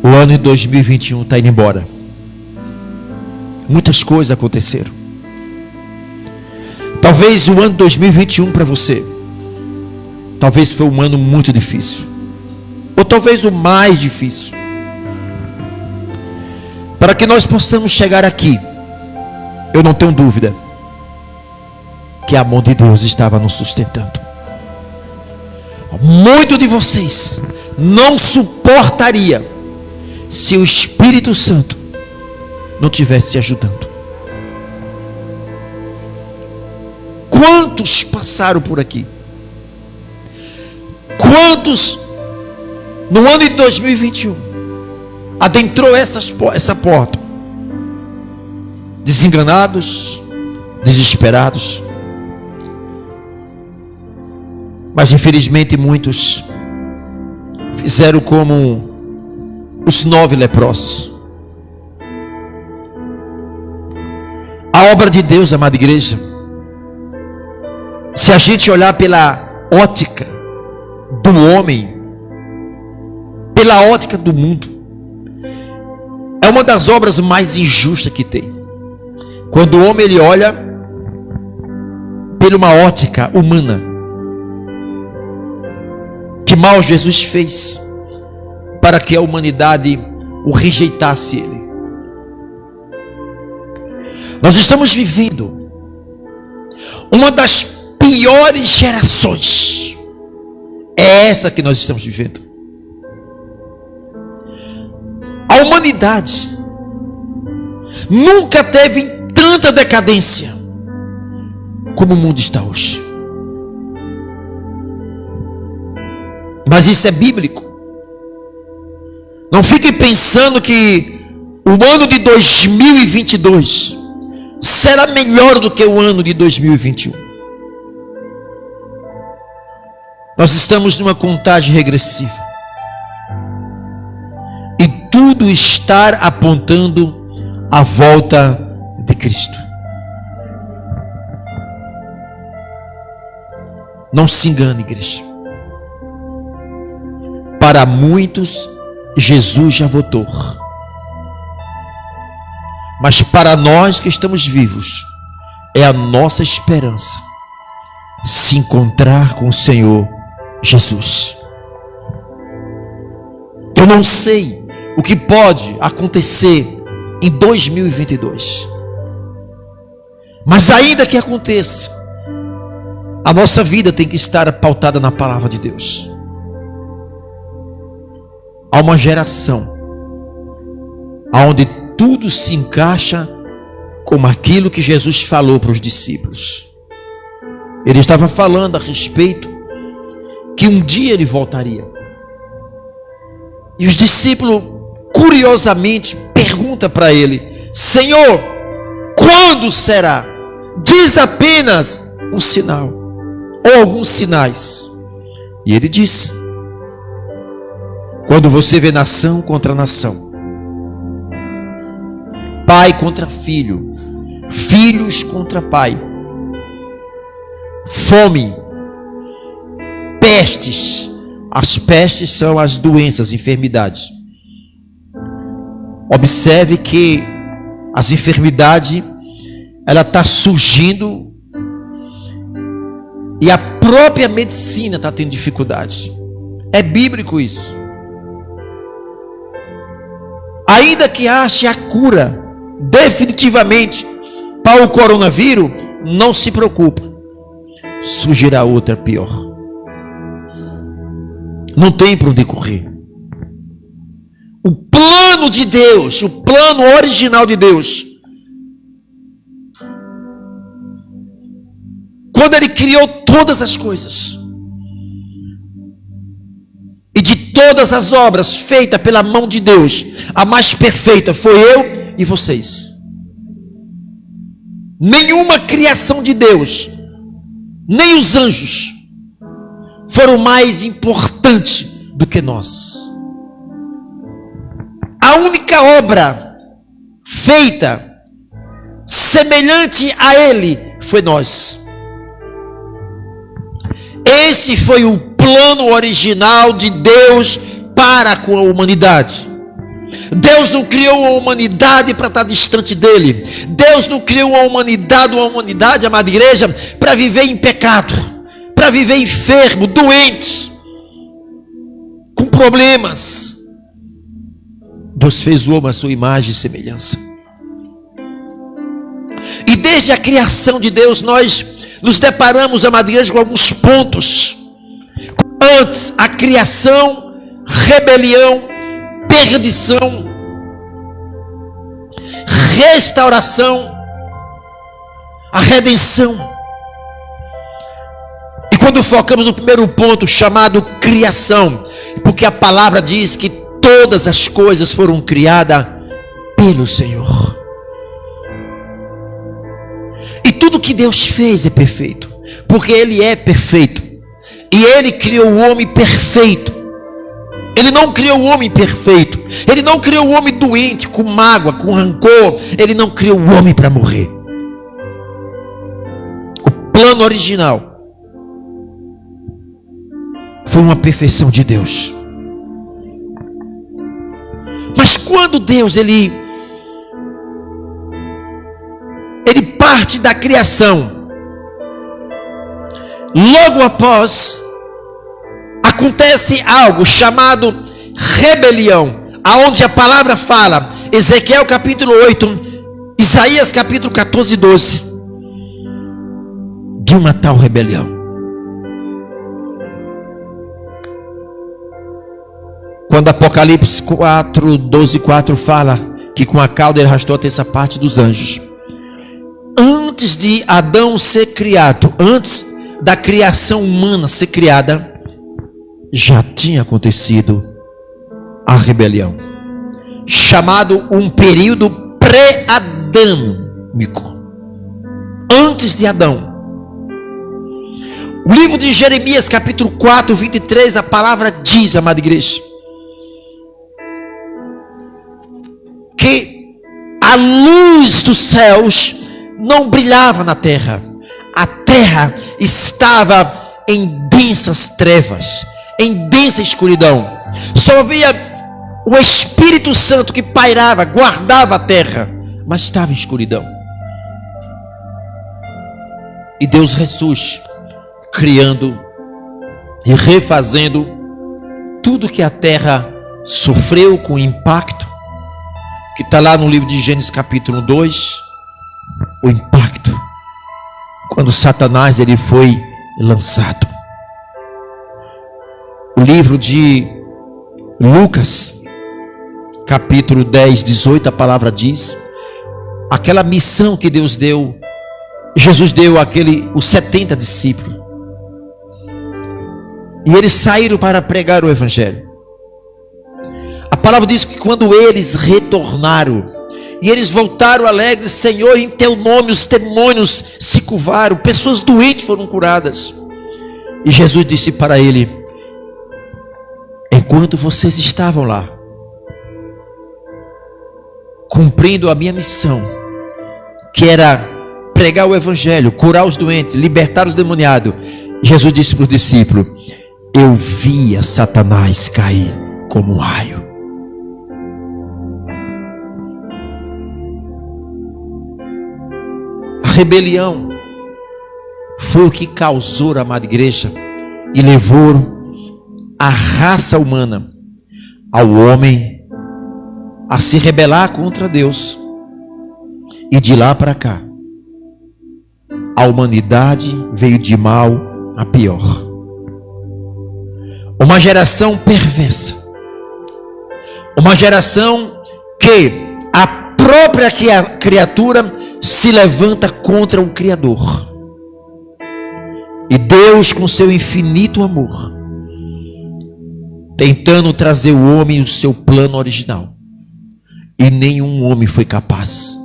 O ano de 2021 está indo embora. Muitas coisas aconteceram. Talvez o ano de 2021 para você, talvez foi um ano muito difícil, ou talvez o mais difícil. Para que nós possamos chegar aqui, eu não tenho dúvida que a mão de Deus estava nos sustentando. Muitos de vocês não suportaria se o Espírito Santo não estivesse te ajudando. Quantos passaram por aqui? Quantos no ano de 2021 adentrou essa porta? Desenganados, desesperados. Mas infelizmente muitos fizeram como os 9 leprosos. A obra de Deus, amada igreja, se a gente olhar pela ótica do homem, pela ótica do mundo, é uma das obras mais injustas que tem. Quando o homem ele olha por uma ótica humana, que mal Jesus fez para que a humanidade o rejeitasse ele. Nós estamos vivendo uma das piores gerações. É essa que nós estamos vivendo. A humanidade nunca teve tanta decadência como o mundo está hoje. Mas isso é bíblico. Não fique pensando que o ano de 2022 será melhor do que o ano de 2021. Nós estamos numa contagem regressiva. E tudo está apontando à volta de Cristo. Não se engane, igreja. Para muitos, Jesus já voltou. Mas para nós que estamos vivos, é a nossa esperança se encontrar com o Senhor Jesus. Eu não sei o que pode acontecer em 2022. Mas ainda que aconteça, a nossa vida tem que estar pautada na palavra de Deus. Há uma geração onde tudo se encaixa como aquilo que Jesus falou para os discípulos. Ele estava falando a respeito que um dia ele voltaria. E os discípulos, curiosamente, perguntam para ele: Senhor, quando será? Diz apenas um sinal, ou alguns sinais. E ele disse: quando você vê nação contra nação, pai contra filho, filhos contra pai, fome, pestes. As pestes são as doenças, enfermidades. Observe que as enfermidades, ela está surgindo e a própria medicina está tendo dificuldade. É bíblico isso. Ainda que ache a cura definitivamente para o coronavírus, não se preocupa, surgirá outra pior. Não tem para onde correr. O plano de Deus, o plano original de Deus, quando Ele criou todas as coisas, e de todas as obras feitas pela mão de Deus, a mais perfeita foi eu e vocês. Nenhuma criação de Deus, nem os anjos, foram mais importantes do que nós. A única obra feita semelhante a Ele foi nós. Esse foi o plano original de Deus para com a humanidade. Deus não criou a humanidade para estar distante dele. Deus não criou a humanidade, amada igreja, para viver em pecado, para viver enfermo, doente, com problemas. Deus fez o homem à sua imagem e semelhança. E desde a criação de Deus, nós nos deparamos, amada igreja, com alguns pontos. Antes, a criação, rebelião, perdição, restauração, a redenção. E quando focamos no primeiro ponto, chamado criação, porque a palavra diz que todas as coisas foram criadas pelo Senhor. E tudo que Deus fez é perfeito, porque Ele é perfeito. E Ele criou o homem perfeito. Ele não criou o homem perfeito. Ele não criou o homem doente, com mágoa, com rancor. Ele não criou o homem para morrer. O plano original foi uma perfeição de Deus. Mas quando Deus ele parte da criação, logo após acontece algo chamado rebelião, aonde a palavra fala, Ezequiel capítulo 8, Isaías capítulo 14 e 12, de uma tal rebelião. Quando Apocalipse 4, 12 e 4 fala que com a cauda ele arrastou a terça parte dos anjos. Antes de Adão ser criado, antes da criação humana ser criada, já tinha acontecido a rebelião, chamado um período pré-adâmico, antes de Adão. O livro de Jeremias capítulo 4, 23, a palavra diz, amada igreja, que a luz dos céus não brilhava na terra. A terra estava em densas trevas, em densa escuridão. Só havia o Espírito Santo que pairava, guardava a terra, mas estava em escuridão. E Deus ressurge, criando e refazendo tudo que a terra sofreu com impacto, que está lá no livro de Gênesis capítulo 2, o impacto, quando Satanás ele foi lançado. O livro de Lucas, capítulo 10, 18, a palavra diz, aquela missão que Deus deu, Jesus deu os 70 discípulos, e eles saíram para pregar o evangelho. A palavra diz que quando eles retornaram, e eles voltaram alegres, Senhor, em teu nome os demônios se curvaram, pessoas doentes foram curadas. E Jesus disse para ele, enquanto vocês estavam lá, cumprindo a minha missão, que era pregar o evangelho, curar os doentes, libertar os demoniados, Jesus disse para os discípulos, eu via Satanás cair como um raio. A rebelião foi o que causou, a amada igreja, e levou a raça humana, ao homem, a se rebelar contra Deus. E de lá para cá, a humanidade veio de mal a pior. Uma geração perversa, uma geração que a própria criatura se levanta contra o Criador. E Deus, com seu infinito amor, tentando trazer o homem no seu plano original, e nenhum homem foi capaz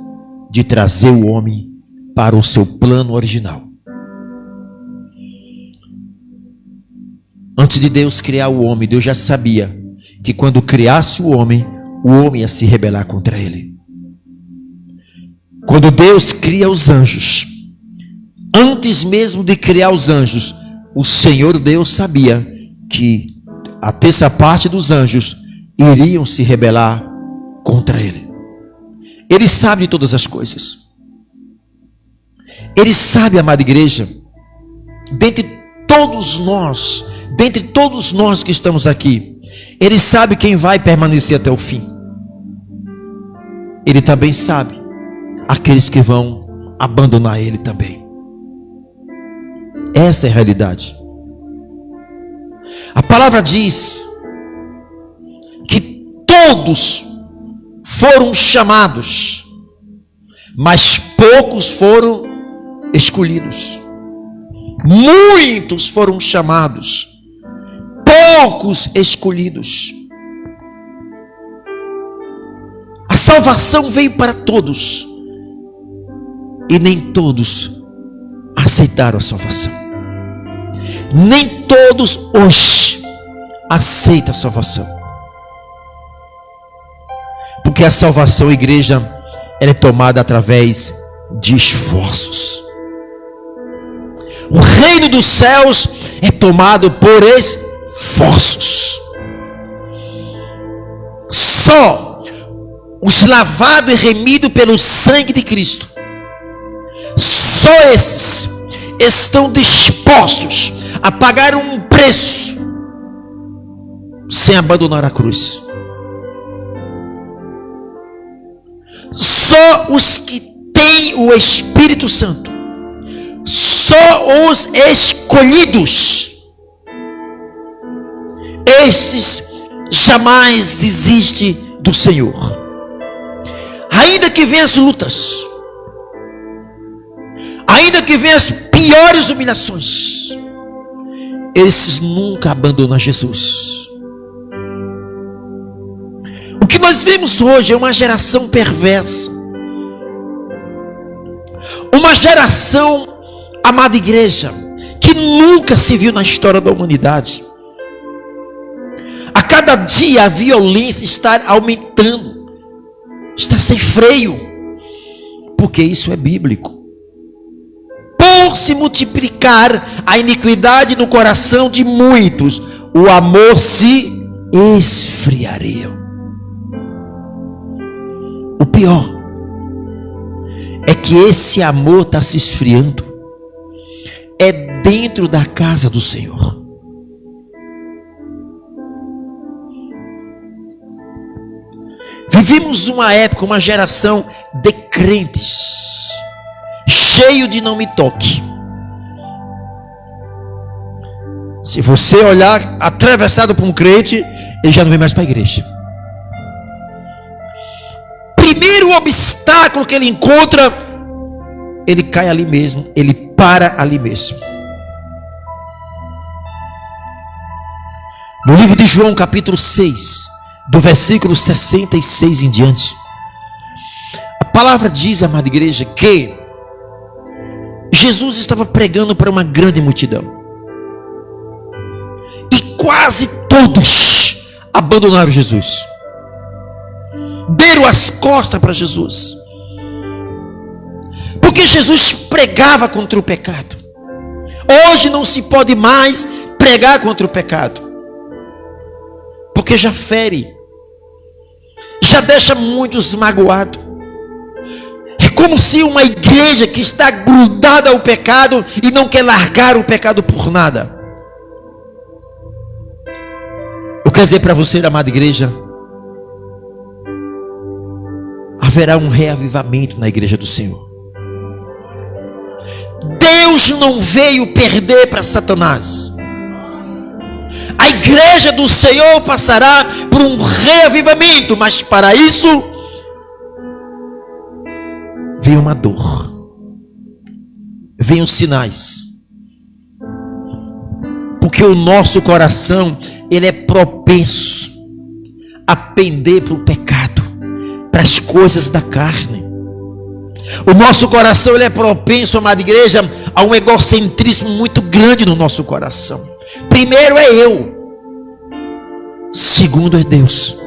de trazer o homem para o seu plano original. Antes de Deus criar o homem, Deus já sabia que quando criasse o homem ia se rebelar contra ele. Quando Deus cria os anjos, antes mesmo de criar os anjos, o Senhor Deus sabia que a terça parte dos anjos iriam se rebelar contra ele. Ele sabe de todas as coisas. Ele sabe, amada igreja, dentre todos nós que estamos aqui, ele sabe quem vai permanecer até o fim. Ele também sabe aqueles que vão abandonar ele também. Essa é a realidade. A palavra diz que todos foram chamados, mas poucos foram escolhidos. Muitos foram chamados, poucos escolhidos. A salvação veio para todos, e nem todos aceitaram a salvação. Nem todos hoje aceitam a salvação. Porque a salvação, igreja, ela é tomada através de esforços. O reino dos céus é tomado por esforços. Só os lavados e remidos pelo sangue de Cristo, só esses estão dispostos a pagar um preço sem abandonar a cruz. Só os que têm o Espírito Santo, só os escolhidos, esses jamais desistem do Senhor. Ainda que venham as lutas, ainda que venham as piores humilhações, esses nunca abandonam Jesus. O que nós vemos hoje é uma geração perversa, uma geração, amada igreja, que nunca se viu na história da humanidade. A cada dia a violência está aumentando, está sem freio, porque isso é bíblico. Por se multiplicar a iniquidade no coração de muitos, o amor se esfriaria. O pior é que esse amor está se esfriando é dentro da casa do Senhor. Vivimos uma época, uma geração de crentes, cheio de não me toque. Se você olhar atravessado por um crente, ele já não vem mais para a igreja. Primeiro obstáculo que ele encontra, ele cai ali mesmo, ele para ali mesmo. No livro de João, capítulo 6, do versículo 66 em diante, a palavra diz, amada igreja, que Jesus estava pregando para uma grande multidão, e quase todos abandonaram Jesus, deram as costas para Jesus, porque Jesus pregava contra o pecado. Hoje não se pode mais pregar contra o pecado, porque já fere, já deixa muitos magoados. É como se uma igreja que está grudada ao pecado e não quer largar o pecado por nada. Eu quero dizer para você, amada igreja, haverá um reavivamento na igreja do Senhor. Deus não veio perder para Satanás. A igreja do Senhor passará por um reavivamento, mas para isso vem uma dor, vem os sinais, porque o nosso coração, ele é propenso a pender para o pecado, para as coisas da carne. O nosso coração, ele é propenso, amada igreja, a um egocentrismo muito grande no nosso coração. Primeiro é eu, segundo é Deus.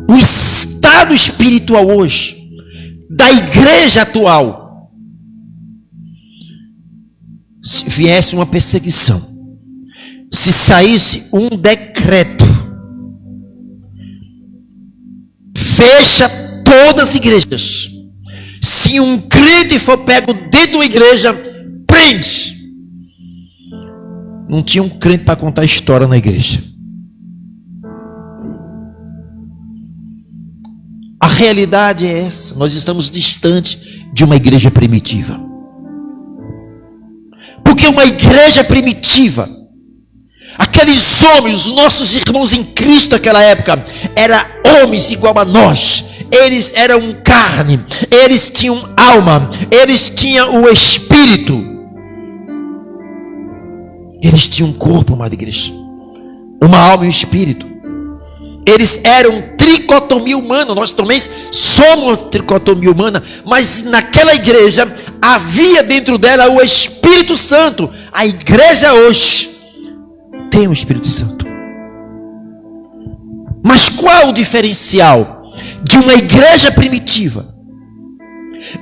O estado espiritual hoje da igreja atual, se viesse uma perseguição, se saísse um decreto, fecha todas as igrejas. Se um crente for pego dentro de uma igreja, prende. Não tinha um crente para contar história na igreja. A realidade é essa. Nós estamos distante de uma igreja primitiva. Porque uma igreja primitiva, aqueles homens, os nossos irmãos em Cristo naquela época, eram homens igual a nós. Eles eram carne, eles tinham alma, eles tinham o espírito, eles tinham um corpo, amada igreja, uma alma e um espírito. Eles eram tricotomia humana. Nós também somos tricotomia humana, mas naquela igreja havia dentro dela o Espírito Santo. A igreja hoje tem o Espírito Santo. Mas qual o diferencial de uma igreja primitiva,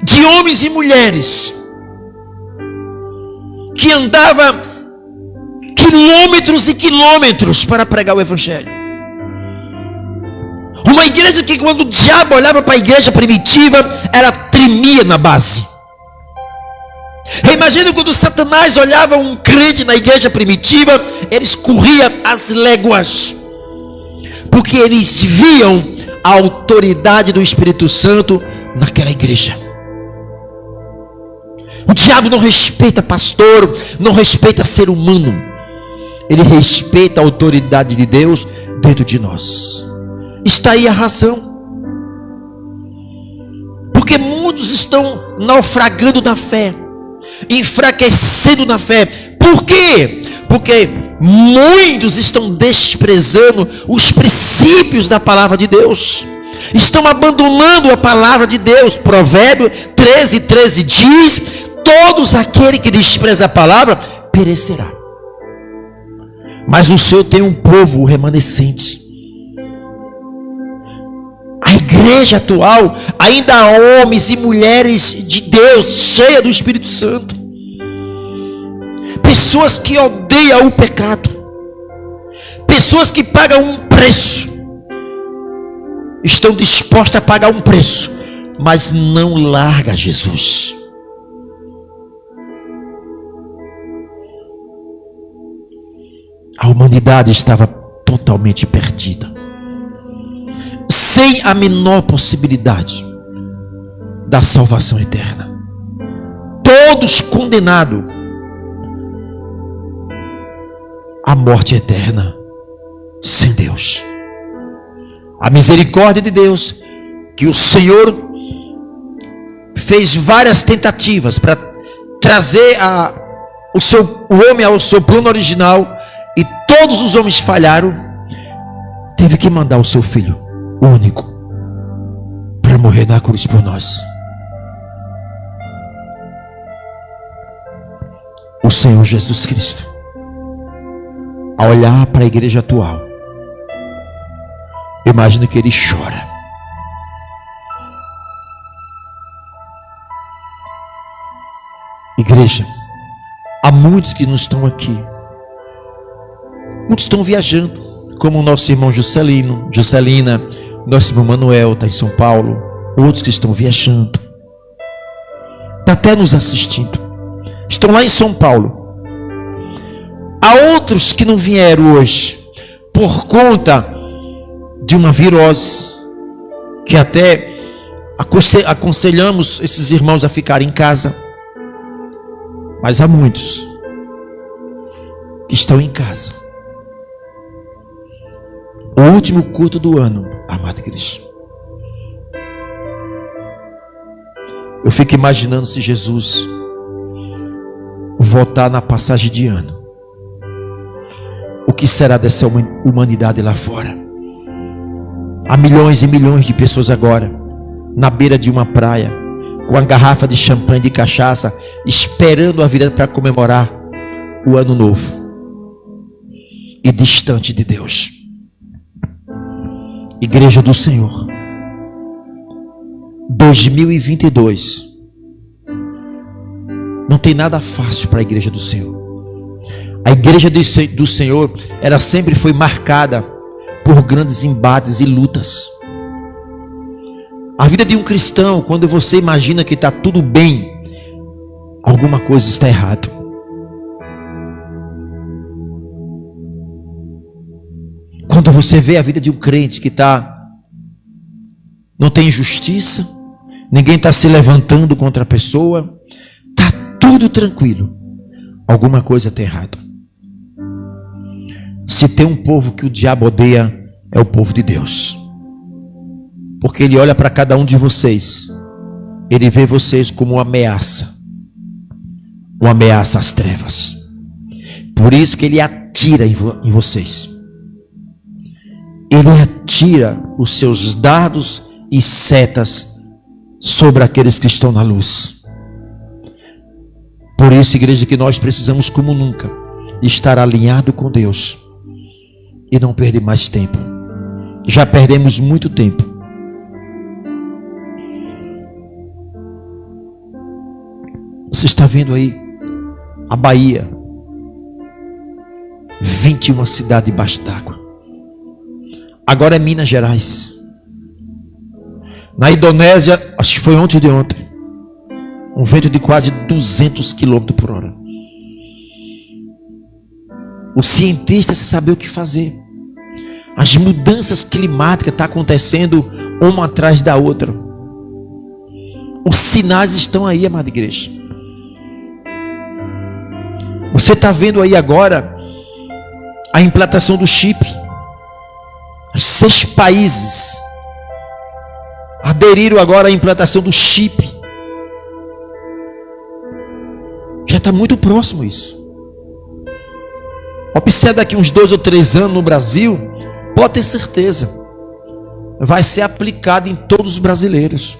de homens e mulheres que andavam quilômetros e quilômetros para pregar o evangelho? Uma igreja que, quando o diabo olhava para a igreja primitiva, ela tremia na base. Imagina quando Satanás olhava um crente na igreja primitiva, eles corriam as léguas, porque eles viam a autoridade do Espírito Santo naquela igreja. O diabo não respeita pastor, não respeita ser humano, ele respeita a autoridade de Deus dentro de nós. Está aí a razão, porque muitos estão naufragando na fé, enfraquecendo na fé. Por quê? Porque muitos estão desprezando os princípios da palavra de Deus, estão abandonando a palavra de Deus. Provérbio 13:13 diz: todos aquele que despreza a palavra perecerá. Mas o Senhor tem um povo remanescente. A igreja atual ainda há homens e mulheres de Deus, cheia do Espírito Santo, pessoas que odeiam o pecado, pessoas que pagam um preço, estão dispostas a pagar um preço, mas não larga Jesus. A humanidade estava totalmente perdida, sem a menor possibilidade da salvação eterna, todos condenados à morte eterna, sem Deus. A misericórdia de Deus, que o Senhor fez várias tentativas para trazer o homem ao seu plano original, e todos os homens falharam, teve que mandar o seu filho único para morrer na cruz por nós. O Senhor Jesus Cristo, a olhar para a igreja atual, eu imagino que ele chora. Igreja, há muitos que não estão aqui, muitos estão viajando, como o nosso irmão Juscelina, nosso irmão Manuel está em São Paulo, outros que estão viajando, está até nos assistindo, estão lá em São Paulo. Há outros que não vieram hoje por conta de uma virose, que até aconselhamos esses irmãos a ficarem em casa, mas há muitos que estão em casa. O último culto do ano, amada igreja, eu fico imaginando se Jesus voltar na passagem de ano, o que será dessa humanidade lá fora? Há milhões e milhões de pessoas agora na beira de uma praia, com a garrafa de champanhe, de cachaça, esperando a virada para comemorar o ano novo, e distante de Deus. Igreja do Senhor, 2022 não tem nada fácil para a igreja do Senhor. A igreja do Senhor, ela sempre foi marcada por grandes embates e lutas. A vida de um cristão, quando você imagina que está tudo bem, alguma coisa está errada. Quando você vê a vida de um crente que não tem justiça, ninguém está se levantando contra a pessoa, está tudo tranquilo, alguma coisa está errada. Se tem um povo que o diabo odeia, é o povo de Deus. Porque ele olha para cada um de vocês, ele vê vocês como uma ameaça às trevas. Por isso que ele atira em vocês. Ele atira os seus dardos e setas sobre aqueles que estão na luz. Por isso, igreja, que nós precisamos como nunca estar alinhado com Deus e não perder mais tempo. Já perdemos muito tempo. Você está vendo aí a Bahia, 21 cidades debaixo d'água. Agora é Minas Gerais. Na Indonésia, acho que foi ontem de ontem, um vento de quase 200 km por hora. Os cientistas sabem o que fazer. As mudanças climáticas estão acontecendo uma atrás da outra. Os sinais estão aí, amada igreja. Você está vendo aí agora a implantação do chip. 6 países aderiram agora à implantação do chip. Já está muito próximo isso. Observe daqui uns 2 ou 3 anos no Brasil, pode ter certeza, vai ser aplicado em todos os brasileiros.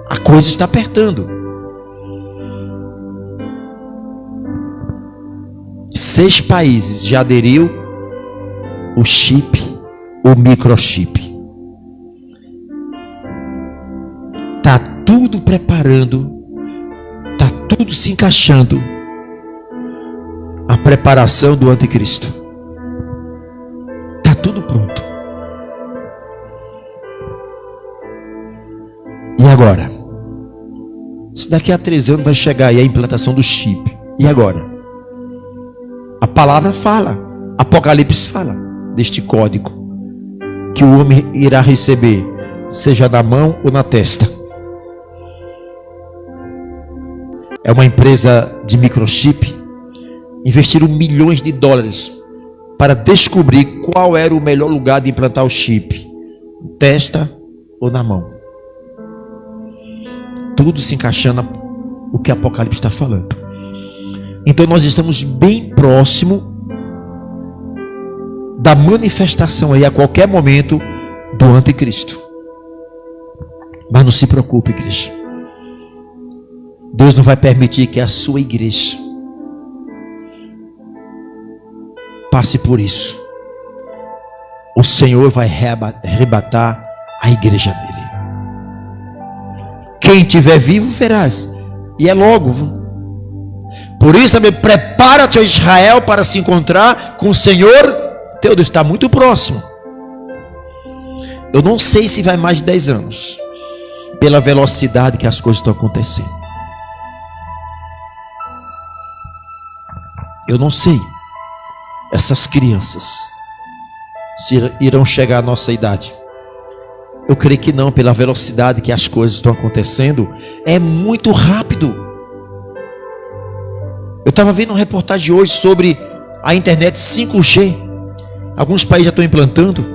A coisa está apertando. 6 países já aderiu o chip, o microchip. Está tudo preparando, está tudo se encaixando. A preparação do anticristo. Está tudo pronto. E agora? Se daqui a 3 anos vai chegar aí a implantação do chip. E agora? A palavra fala, Apocalipse fala deste código que o homem irá receber, seja na mão ou na testa. É uma empresa de microchip. Investiram milhões de dólares para descobrir qual era o melhor lugar de implantar o chip, testa ou na mão. Tudo se encaixando o que Apocalipse está falando. Então nós estamos bem próximo da manifestação aí a qualquer momento do anticristo. Mas não se preocupe, igreja. Deus não vai permitir que a sua igreja passe por isso. O Senhor vai arrebatar a igreja dele. Quem estiver vivo verás. E é logo. Por isso, prepara-te, ó Israel, para se encontrar com o Senhor teu Deus. Está muito próximo. Eu não sei se vai mais de 10 anos, pela velocidade que as coisas estão acontecendo. Eu não sei. Essas crianças se irão chegar à nossa idade. Eu creio que não, pela velocidade que as coisas estão acontecendo. É muito rápido. Eu estava vendo uma reportagem hoje sobre a internet 5G. Alguns países já estão implantando.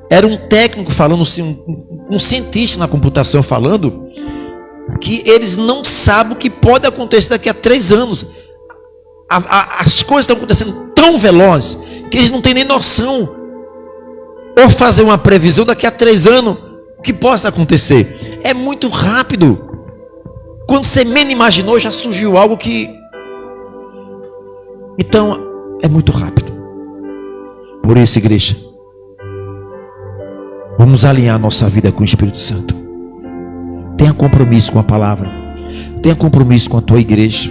Era um técnico falando, um cientista na computação falando, que eles não sabem o que pode acontecer daqui a 3 anos. As coisas estão acontecendo tão velozes que eles não têm nem noção, ou fazer uma previsão daqui a 3 anos o que possa acontecer. É muito rápido. Quando você menos imaginou, já surgiu algo que... Então é muito rápido. Por isso, igreja, vamos alinhar nossa vida com o Espírito Santo. Tenha compromisso com a palavra. Tenha compromisso com a tua igreja.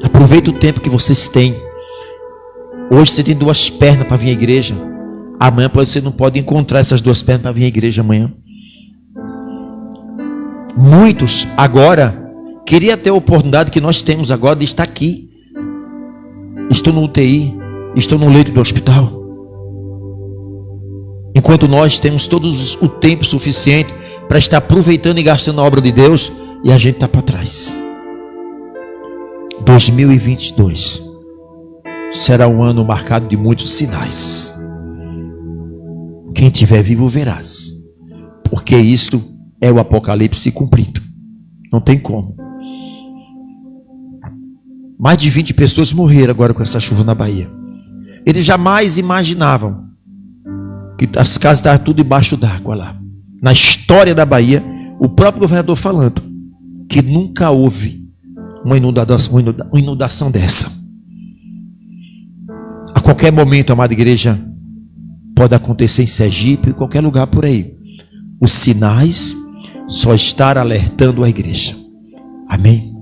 Aproveita o tempo que vocês têm. Hoje você tem 2 pernas para vir à igreja. Amanhã você não pode encontrar essas 2 pernas para vir à igreja amanhã. Muitos agora queria ter a oportunidade que nós temos agora de estar aqui. Estou no UTI, estou no leito do hospital. Enquanto nós temos todos o tempo suficiente para estar aproveitando e gastando a obra de Deus, e a gente está para trás. 2022 será um ano marcado de muitos sinais. Quem estiver vivo verás, porque isso é o Apocalipse cumprido. Não tem como. Mais de 20 pessoas morreram agora com essa chuva na Bahia. Eles jamais imaginavam que as casas estavam tudo debaixo d'água lá. Na história da Bahia, o próprio governador falando que nunca houve uma inundação dessa. A qualquer momento, amada igreja, pode acontecer em Sergipe, em qualquer lugar por aí. Os sinais só estão alertando a igreja. Amém?